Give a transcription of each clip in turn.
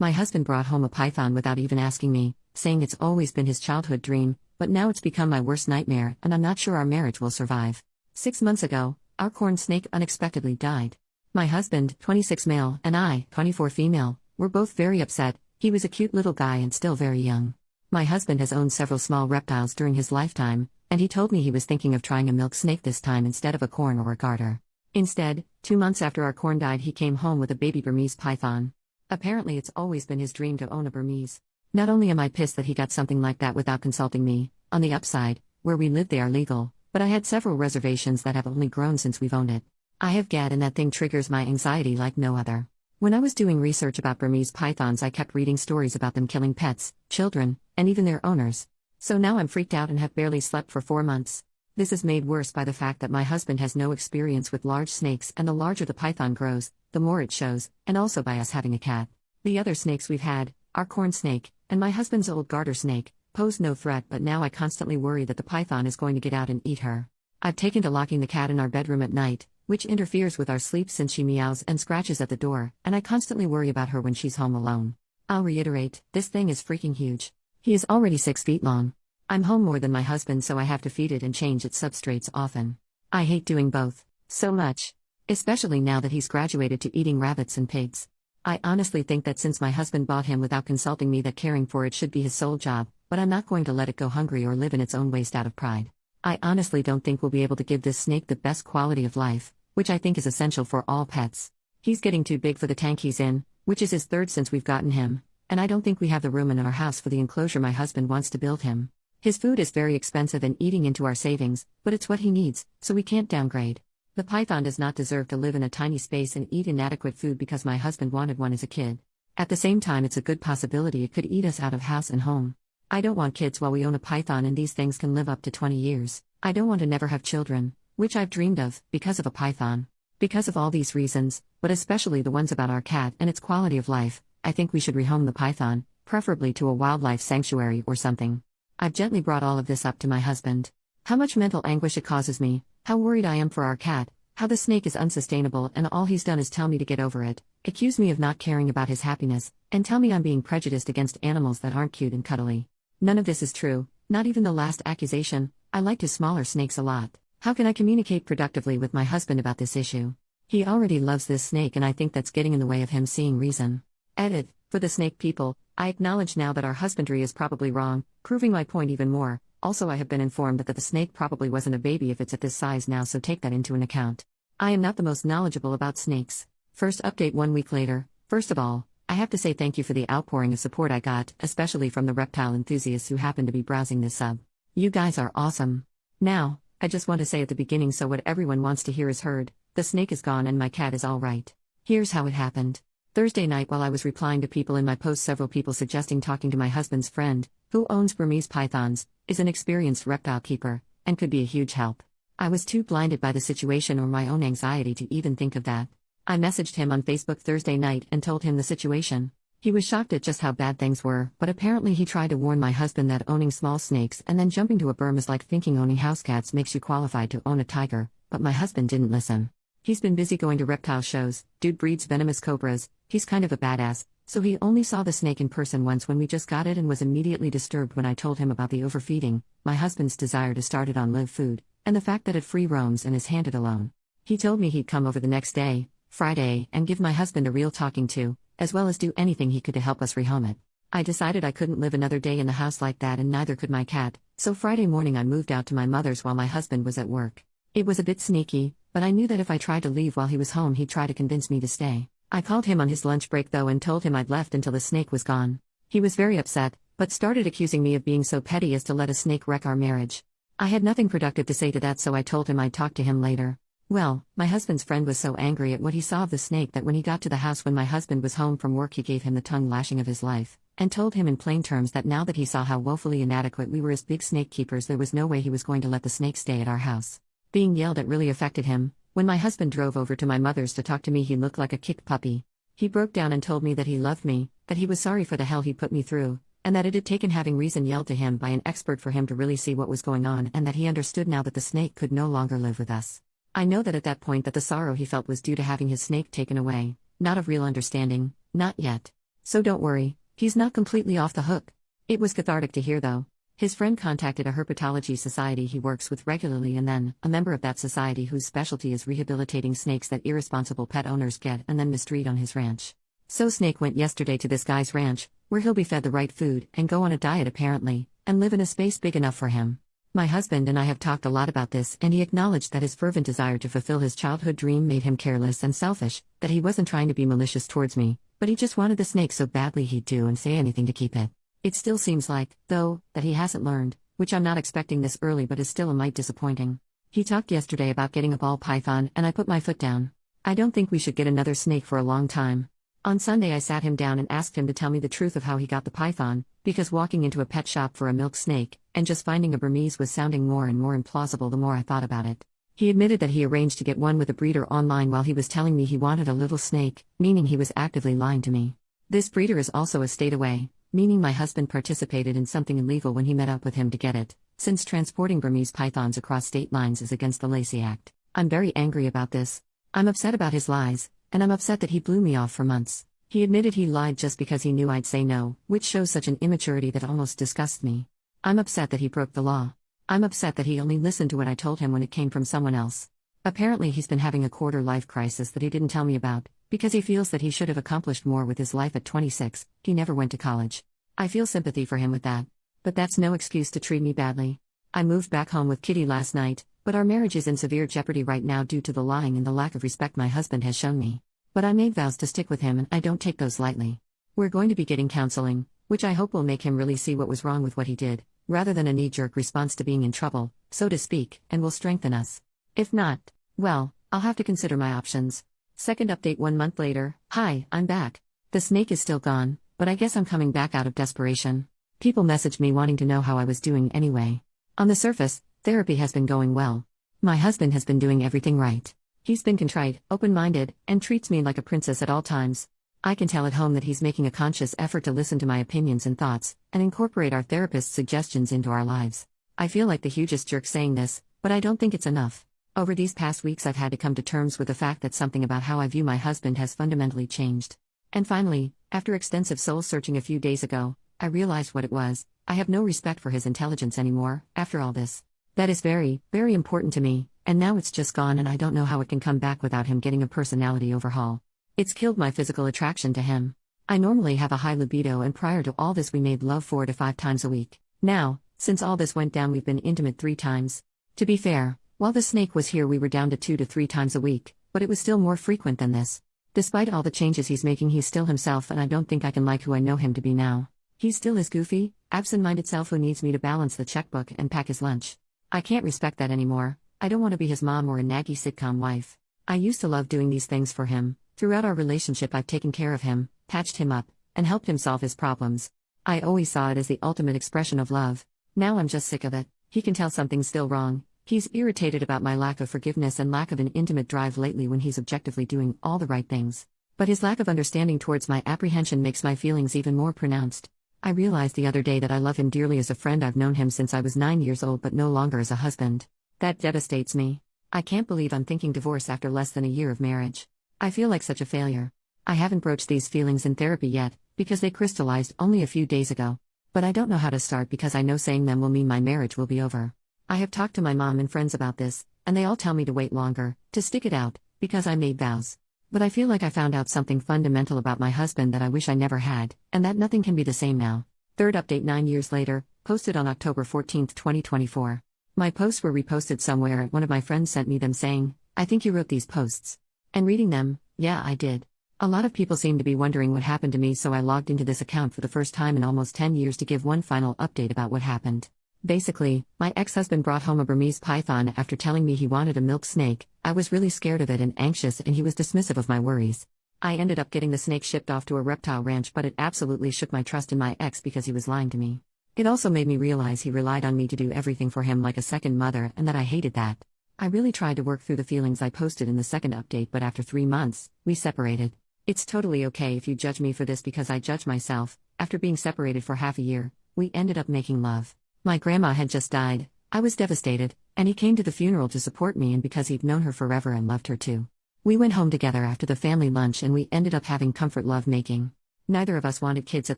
My husband brought home a python without even asking me, saying it's always been his childhood dream, but now it's become my worst nightmare and I'm not sure our marriage will survive. 6 months ago, our corn snake unexpectedly died. My husband, 26 male, and I, 24 female, were both very upset. He was a cute little guy and still very young. My husband has owned several small reptiles during his lifetime, and he told me he was thinking of trying a milk snake this time instead of a corn or a garter. Instead, 2 months after our corn died, he came home with a baby Burmese python. Apparently it's always been his dream to own a Burmese. Not only am I pissed that he got something like that without consulting me, on the upside, where we live they are legal, but I had several reservations that have only grown since we've owned it. I have GAD and that thing triggers my anxiety like no other. When I was doing research about Burmese pythons, I kept reading stories about them killing pets, children, and even their owners. So now I'm freaked out and have barely slept for 4 months. This is made worse by the fact that my husband has no experience with large snakes, and the larger the python grows, the more it shows, and also by us having a cat. The other snakes we've had, our corn snake, and my husband's old garter snake, pose no threat, but now I constantly worry that the python is going to get out and eat her. I've taken to locking the cat in our bedroom at night, which interferes with our sleep since she meows and scratches at the door, and I constantly worry about her when she's home alone. I'll reiterate, this thing is freaking huge. He is already 6 feet long. I'm home more than my husband, so I have to feed it and change its substrates often. I hate doing both so much, especially now that he's graduated to eating rabbits and pigs. I honestly think that since my husband bought him without consulting me, that caring for it should be his sole job, but I'm not going to let it go hungry or live in its own waste out of pride. I honestly don't think we'll be able to give this snake the best quality of life, which I think is essential for all pets. He's getting too big for the tank he's in, which is his third since we've gotten him, and I don't think we have the room in our house for the enclosure my husband wants to build him. His food is very expensive and eating into our savings, but it's what he needs, so we can't downgrade. The python does not deserve to live in a tiny space and eat inadequate food because my husband wanted one as a kid. At the same time, it's a good possibility it could eat us out of house and home. I don't want kids while we own a python, and these things can live up to 20 years. I don't want to never have children, which I've dreamed of, because of a python. Because of all these reasons, but especially the ones about our cat and its quality of life, I think we should rehome the python, preferably to a wildlife sanctuary or something. I've gently brought all of this up to my husband. How much mental anguish it causes me, how worried I am for our cat, how the snake is unsustainable, and all he's done is tell me to get over it, accuse me of not caring about his happiness, and tell me I'm being prejudiced against animals that aren't cute and cuddly. None of this is true, not even the last accusation. I like his smaller snakes a lot. How can I communicate productively with my husband about this issue? He already loves this snake, and I think that's getting in the way of him seeing reason. Edit. For the snake people, I acknowledge now that our husbandry is probably wrong, proving my point even more. Also, I have been informed that the snake probably wasn't a baby if it's at this size now, so take that into an account. I am not the most knowledgeable about snakes. First update 1 week later. First of all, I have to say thank you for the outpouring of support I got, especially from the reptile enthusiasts who happen to be browsing this sub. You guys are awesome. Now, I just want to say at the beginning, so what everyone wants to hear is heard. The snake is gone and my cat is all right. Here's how it happened. Thursday night, while I was replying to people in my post, several people suggesting talking to my husband's friend, who owns Burmese pythons, is an experienced reptile keeper, and could be a huge help. I was too blinded by the situation or my own anxiety to even think of that. I messaged him on Facebook Thursday night and told him the situation. He was shocked at just how bad things were, but apparently he tried to warn my husband that owning small snakes and then jumping to a Burm is like thinking owning house cats makes you qualified to own a tiger, but my husband didn't listen. He's been busy going to reptile shows. Dude breeds venomous cobras. He's kind of a badass, so he only saw the snake in person once when we just got it and was immediately disturbed when I told him about the overfeeding, my husband's desire to start it on live food, and the fact that it free roams and is handed alone. He told me he'd come over the next day, Friday, and give my husband a real talking to, as well as do anything he could to help us rehome it. I decided I couldn't live another day in the house like that, and neither could my cat, so Friday morning I moved out to my mother's while my husband was at work. It was a bit sneaky, but I knew that if I tried to leave while he was home he'd try to convince me to stay. I called him on his lunch break though and told him I'd left until the snake was gone. He was very upset, but started accusing me of being so petty as to let a snake wreck our marriage. I had nothing productive to say to that, so I told him I'd talk to him later. Well, my husband's friend was so angry at what he saw of the snake that when he got to the house when my husband was home from work, he gave him the tongue lashing of his life, and told him in plain terms that now that he saw how woefully inadequate we were as big snake keepers, there was no way he was going to let the snake stay at our house. Being yelled at really affected him. When my husband drove over to my mother's to talk to me, he looked like a kicked puppy. He broke down and told me that he loved me, that he was sorry for the hell he put me through, and that it had taken having reason yelled to him by an expert for him to really see what was going on, and that he understood now that the snake could no longer live with us. I know that at that point that the sorrow he felt was due to having his snake taken away, not of real understanding, not yet. So don't worry, he's not completely off the hook. It was cathartic to hear though. His friend contacted a herpetology society he works with regularly and then, a member of that society whose specialty is rehabilitating snakes that irresponsible pet owners get and then mistreat on his ranch. So Snake went yesterday to this guy's ranch, where he'll be fed the right food and go on a diet apparently, and live in a space big enough for him. My husband and I have talked a lot about this and he acknowledged that his fervent desire to fulfill his childhood dream made him careless and selfish, that he wasn't trying to be malicious towards me, but he just wanted the snake so badly he'd do and say anything to keep it. It still seems like, though, that he hasn't learned, which I'm not expecting this early but is still a mite disappointing. He talked yesterday about getting a ball python and I put my foot down. I don't think we should get another snake for a long time. On Sunday I sat him down and asked him to tell me the truth of how he got the python, because walking into a pet shop for a milk snake, and just finding a Burmese was sounding more and more implausible the more I thought about it. He admitted that he arranged to get one with a breeder online while he was telling me he wanted a little snake, meaning he was actively lying to me. This breeder is also a state away, meaning my husband participated in something illegal when he met up with him to get it, since transporting Burmese pythons across state lines is against the Lacey Act. I'm very angry about this. I'm upset about his lies, and I'm upset that he blew me off for months. He admitted he lied just because he knew I'd say no, which shows such an immaturity that almost disgusts me. I'm upset that he broke the law. I'm upset that he only listened to what I told him when it came from someone else. Apparently he's been having a quarter-life crisis that he didn't tell me about, because he feels that he should have accomplished more with his life at 26, he never went to college. I feel sympathy for him with that. But that's no excuse to treat me badly. I moved back home with Kitty last night, but our marriage is in severe jeopardy right now due to the lying and the lack of respect my husband has shown me. But I made vows to stick with him and I don't take those lightly. We're going to be getting counseling, which I hope will make him really see what was wrong with what he did, rather than a knee-jerk response to being in trouble, so to speak, and will strengthen us. If not, well, I'll have to consider my options. Second update 1 month later. Hi, I'm back. The snake is still gone, but I guess I'm coming back out of desperation. People messaged me wanting to know how I was doing anyway. On the surface, therapy has been going well. My husband has been doing everything right. He's been contrite, open-minded, and treats me like a princess at all times. I can tell at home that he's making a conscious effort to listen to my opinions and thoughts, and incorporate our therapist's suggestions into our lives. I feel like the hugest jerk saying this, but I don't think it's enough. Over these past weeks I've had to come to terms with the fact that something about how I view my husband has fundamentally changed. And finally, after extensive soul-searching a few days ago, I realized what it was. I have no respect for his intelligence anymore, after all this. That is very, very important to me. And now it's just gone and I don't know how it can come back without him getting a personality overhaul. It's killed my physical attraction to him. I normally have a high libido and prior to all this we made love 4 to 5 times a week. Now, since all this went down we've been intimate 3 times. To be fair, while the snake was here we were down to 2 to 3 times a week, but it was still more frequent than this. Despite all the changes he's making he's still himself and I don't think I can like who I know him to be now. He's still his goofy, absent-minded self who needs me to balance the checkbook and pack his lunch. I can't respect that anymore. I don't want to be his mom or a naggy sitcom wife. I used to love doing these things for him. Throughout our relationship I've taken care of him, patched him up, and helped him solve his problems. I always saw it as the ultimate expression of love. Now I'm just sick of it. He can tell something's still wrong. He's irritated about my lack of forgiveness and lack of an intimate drive lately when he's objectively doing all the right things. But his lack of understanding towards my apprehension makes my feelings even more pronounced. I realized the other day that I love him dearly as a friend. I've known him since I was 9 years old but no longer as a husband. That devastates me. I can't believe I'm thinking divorce after less than a year of marriage. I feel like such a failure. I haven't broached these feelings in therapy yet, because they crystallized only a few days ago. But I don't know how to start because I know saying them will mean my marriage will be over. I have talked to my mom and friends about this, and they all tell me to wait longer, to stick it out, because I made vows. But I feel like I found out something fundamental about my husband that I wish I never had, and that nothing can be the same now. Third update 9 years later, posted on October 14, 2024. My posts were reposted somewhere and one of my friends sent me them saying, "I think you wrote these posts." And reading them, yeah, I did. A lot of people seem to be wondering what happened to me, so I logged into this account for the first time in almost 10 years to give one final update about what happened. Basically, my ex-husband brought home a Burmese python after telling me he wanted a milk snake. I was really scared of it and anxious, and he was dismissive of my worries. I ended up getting the snake shipped off to a reptile ranch, but it absolutely shook my trust in my ex because he was lying to me. It also made me realize he relied on me to do everything for him like a second mother, and that I hated that. I really tried to work through the feelings I posted in the second update, but after 3 months, we separated. It's totally okay if you judge me for this because I judge myself. After being separated for half a year, we ended up making love. My grandma had just died. I was devastated, and he came to the funeral to support me, and because he'd known her forever and loved her too. We went home together after the family lunch and we ended up having comfort love making. Neither of us wanted kids at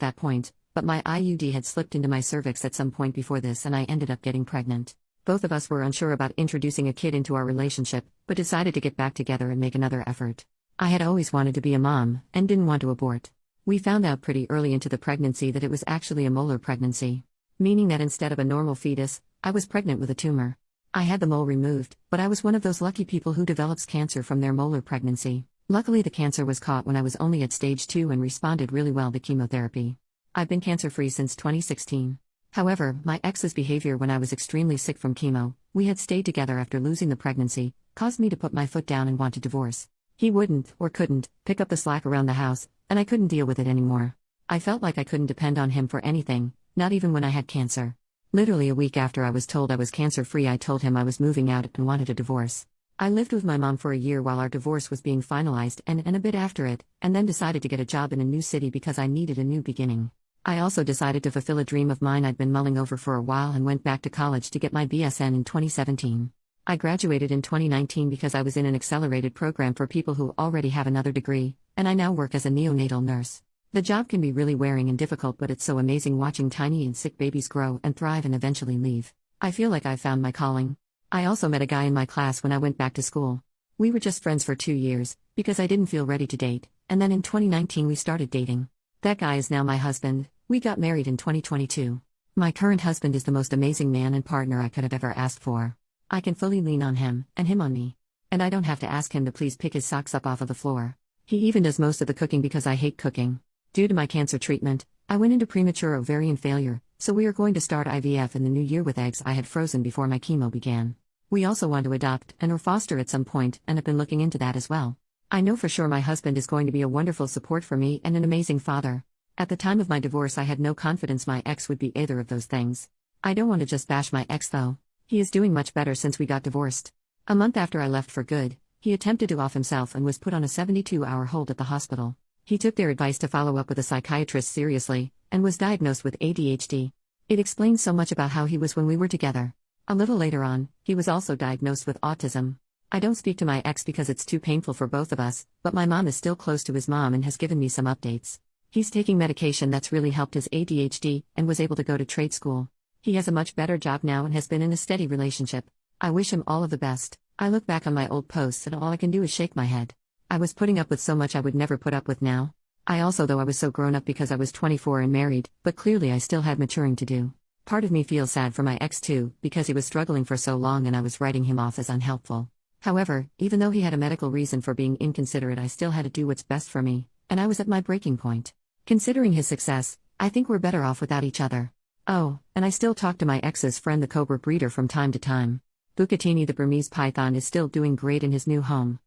that point, but my IUD had slipped into my cervix at some point before this and I ended up getting pregnant. Both of us were unsure about introducing a kid into our relationship, but decided to get back together and make another effort. I had always wanted to be a mom, and didn't want to abort. We found out pretty early into the pregnancy that it was actually a molar pregnancy. Meaning that instead of a normal fetus, I was pregnant with a tumor. I had the mole removed, but I was one of those lucky people who develops cancer from their molar pregnancy. Luckily the cancer was caught when I was only at stage 2 and responded really well to chemotherapy. I've been cancer-free since 2016. However, my ex's behavior when I was extremely sick from chemo, we had stayed together after losing the pregnancy, caused me to put my foot down and want to divorce. He wouldn't, or couldn't, pick up the slack around the house, and I couldn't deal with it anymore. I felt like I couldn't depend on him for anything, not even when I had cancer. Literally a week after I was told I was cancer-free, I told him I was moving out and wanted a divorce. I lived with my mom for a year while our divorce was being finalized and a bit after it, and then decided to get a job in a new city because I needed a new beginning. I also decided to fulfill a dream of mine I'd been mulling over for a while and went back to college to get my BSN in 2017. I graduated in 2019 because I was in an accelerated program for people who already have another degree, and I now work as a neonatal nurse. The job can be really wearing and difficult, but it's so amazing watching tiny and sick babies grow and thrive and eventually leave. I feel like I've found my calling. I also met a guy in my class when I went back to school. We were just friends for 2 years, because I didn't feel ready to date, and then in 2019 we started dating. That guy is now my husband. We got married in 2022. My current husband is the most amazing man and partner I could have ever asked for. I can fully lean on him, and him on me. And I don't have to ask him to please pick his socks up off of the floor. He even does most of the cooking because I hate cooking. Due to my cancer treatment, I went into premature ovarian failure, so we are going to start IVF in the new year with eggs I had frozen before my chemo began. We also want to adopt and or foster at some point and have been looking into that as well. I know for sure my husband is going to be a wonderful support for me and an amazing father. At the time of my divorce I had no confidence my ex would be either of those things. I don't want to just bash my ex though. He is doing much better since we got divorced. A month after I left for good, he attempted to off himself and was put on a 72-hour hold at the hospital. He took their advice to follow up with a psychiatrist seriously, and was diagnosed with ADHD. It explains so much about how he was when we were together. A little later on, he was also diagnosed with autism. I don't speak to my ex because it's too painful for both of us, but my mom is still close to his mom and has given me some updates. He's taking medication that's really helped his ADHD, and was able to go to trade school. He has a much better job now and has been in a steady relationship. I wish him all of the best. I look back on my old posts and all I can do is shake my head. I was putting up with so much I would never put up with now. I was so grown up because I was 24 and married, but clearly I still had maturing to do. Part of me feels sad for my ex too, because he was struggling for so long and I was writing him off as unhelpful. However, even though he had a medical reason for being inconsiderate, I still had to do what's best for me, and I was at my breaking point. Considering his success, I think we're better off without each other. Oh, and I still talk to my ex's friend the cobra breeder from time to time. Bucatini the Burmese python is still doing great in his new home.